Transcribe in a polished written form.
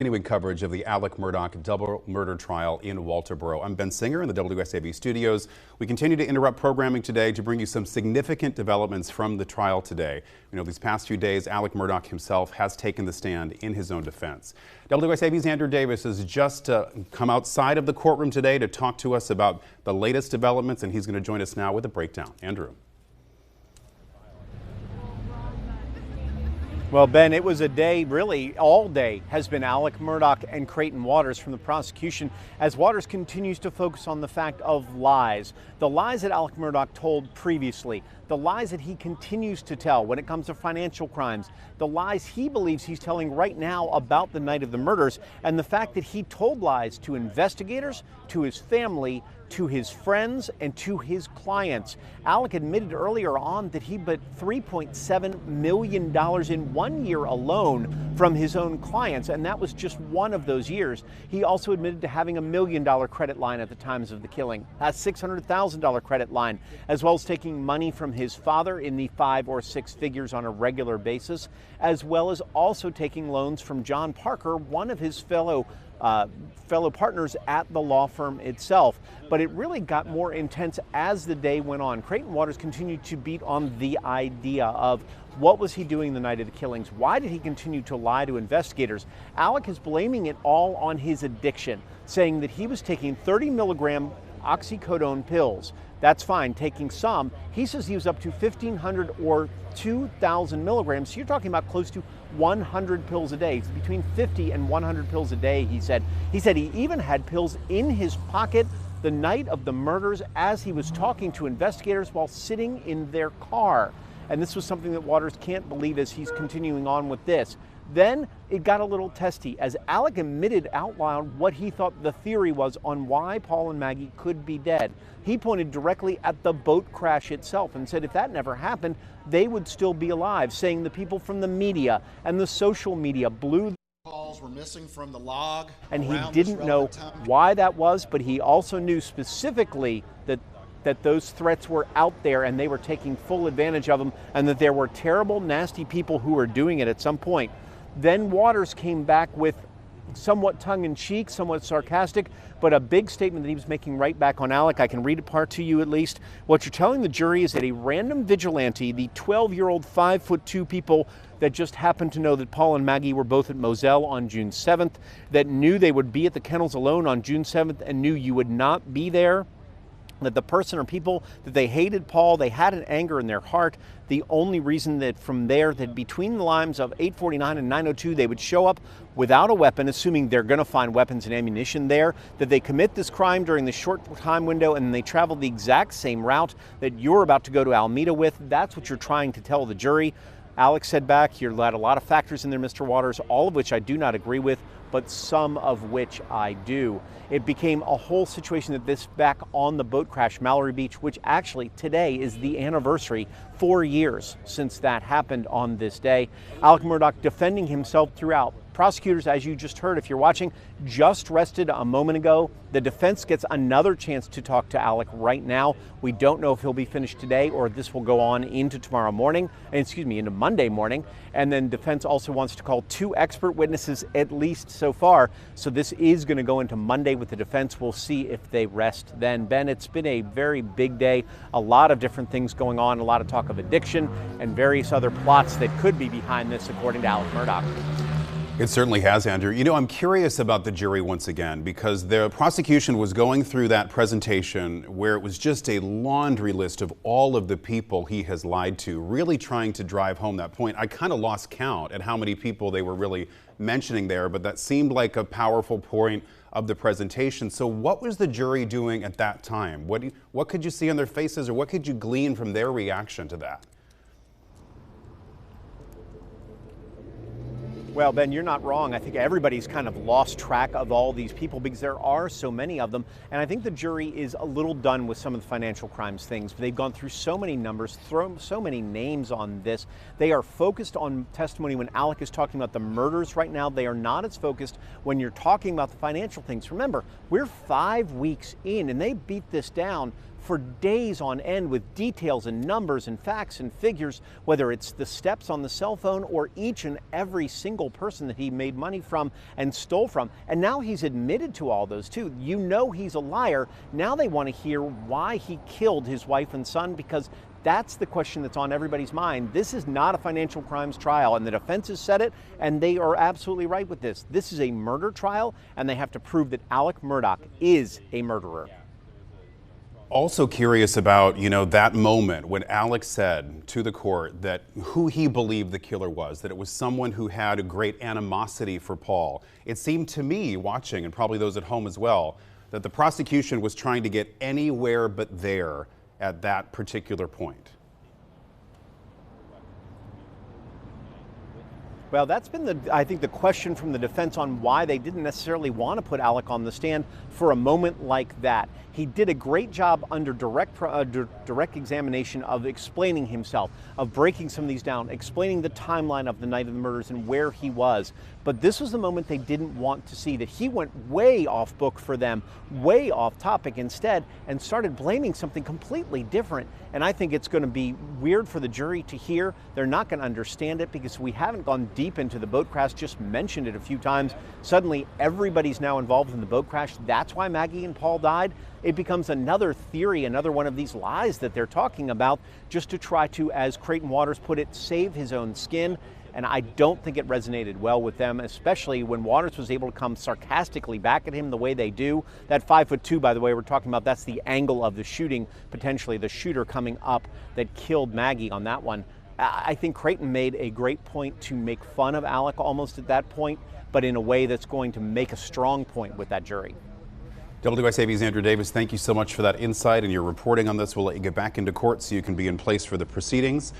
Continuing coverage of the Alec Murdaugh double murder trial in Walterboro. I'm Ben Singer in the WSAV studios. We continue to interrupt programming today to bring you some significant developments from the trial today. You know, these past few days, Alec Murdaugh himself has taken the stand in his own defense. WSAV's Andrew Davis has just come outside of the courtroom today to talk to us about the latest developments, and he's going to join us now with a breakdown. Andrew. Well, Ben, it was a day, really all day, has been Alec Murdaugh and Creighton Waters from the prosecution as Waters continues to focus on the fact of lies. The lies that Alec Murdaugh told previously, the lies that he continues to tell when it comes to financial crimes, the lies he believes he's telling right now about the night of the murders, and the fact that he told lies to investigators, to his family, to his friends, and to his clients. Alec admitted earlier on that he bet $3.7 million in 1 year alone from his own clients, and that was just one of those years. He also admitted to having a $1 million credit line at the times of the killing, a $600,000 credit line, as well as taking money from his father in the 5 or 6 figures on a regular basis, as well as also taking loans from John Parker, one of his fellow partners at the law firm itself. But it really got more intense as the day went on. Creighton Waters continued to beat on the idea of what was he doing the night of the killings? Why did he continue to lie to investigators? Alec is blaming it all on his addiction, saying that he was taking 30 milligram oxycodone pills. That's fine, taking some. He says he was up to 1,500 or 2,000 milligrams. So you're talking about close to 100 pills a day, between 50 and 100 pills a day, he said. He said he even had pills in his pocket the night of the murders as he was talking to investigators while sitting in their car. And this was something that Waters can't believe as he's continuing on with this. Then it got a little testy as Alec admitted out loud what he thought the theory was on why Paul and Maggie could be dead. He pointed directly at the boat crash itself and said if that never happened, they would still be alive, saying the people from the media and the social media blew calls were missing from the log. And he didn't know why that was, but he also knew specifically that those threats were out there and they were taking full advantage of them, and that there were terrible, nasty people who were doing it at some point. Then Waters came back with somewhat tongue-in-cheek, somewhat sarcastic, but a big statement that he was making right back on Alec. I can read it part to you at least. What you're telling the jury is that a random vigilante, the 12-year-old 5'2" people that just happened to know that Paul and Maggie were both at Moselle on June 7th, that knew they would be at the kennels alone on June 7th and knew you would not be there, that the person or people that they hated Paul, they had an anger in their heart. The only reason that from there, that between the lines of 849 and 902, they would show up without a weapon, assuming they're going to find weapons and ammunition there, that they commit this crime during the short time window and they travel the exact same route that you're about to go to Alameda with. That's what you're trying to tell the jury. Alex said back, you had a lot of factors in there, Mr. Waters, all of which I do not agree with, but some of which I do. It became a whole situation that this back on the boat crash, Mallory Beach, which actually today is the anniversary, 4 years since that happened on this day. Alec Murdaugh defending himself throughout. Prosecutors, as you just heard, if you're watching, just rested a moment ago. The defense gets another chance to talk to Alec right now. We don't know if he'll be finished today or this will go on into tomorrow morning, into Monday morning. And then defense also wants to call 2 expert witnesses at least so far. So this is going to go into Monday with the defense. We'll see if they rest then. Ben, it's been a very big day. A lot of different things going on, a lot of talk of addiction and various other plots that could be behind this, according to Alec Murdaugh. It certainly has, Andrew. You know, I'm curious about the jury once again, because the prosecution was going through that presentation where it was just a laundry list of all of the people he has lied to, really trying to drive home that point. I kind of lost count at how many people they were really mentioning there, but that seemed like a powerful point of the presentation. So what was the jury doing at that time? What could you see on their faces, or what could you glean from their reaction to that? Well, Ben, you're not wrong. I think everybody's kind of lost track of all these people because there are so many of them. And I think the jury is a little done with some of the financial crimes things. They've gone through so many numbers, thrown so many names on this. They are focused on testimony when Alec is talking about the murders right now. They are not as focused when you're talking about the financial things. Remember, we're 5 weeks in and they beat this down for days on end with details and numbers and facts and figures, whether it's the steps on the cell phone or each and every single person that he made money from and stole from. And now he's admitted to all those too. You know he's a liar. Now they want to hear why he killed his wife and son, because that's the question that's on everybody's mind. This is not a financial crimes trial, and the defense has said it, and they are absolutely right with this. This is a murder trial, and they have to prove that Alec Murdaugh is a murderer. Also curious about, that moment when Alex said to the court that who he believed the killer was, that it was someone who had a great animosity for Paul. It seemed to me, watching, and probably those at home as well, that the prosecution was trying to get anywhere but there at that particular point. Well, that's been I think the question from the defense on why they didn't necessarily want to put Alec on the stand for a moment like that. He did a great job under direct examination of explaining himself, of breaking some of these down, explaining the timeline of the night of the murders and where he was. But this was the moment they didn't want to see, that he went way off book for them, way off topic instead, and started blaming something completely different. And I think it's going to be weird for the jury to hear. They're not going to understand it because we haven't gone deep into the boat crash, just mentioned it a few times. Suddenly, everybody's now involved in the boat crash. That's why Maggie and Paul died. It becomes another theory, another one of these lies that they're talking about, just to try to, as Creighton Waters put it, save his own skin. And I don't think it resonated well with them, especially when Waters was able to come sarcastically back at him the way they do. That 5'2", by the way, we're talking about, that's the angle of the shooting, potentially the shooter coming up that killed Maggie on that one. I think Creighton made a great point to make fun of Alec almost at that point, but in a way that's going to make a strong point with that jury. WSAV's Andrew Davis, thank you so much for that insight and your reporting on this. We'll let you get back into court so you can be in place for the proceedings.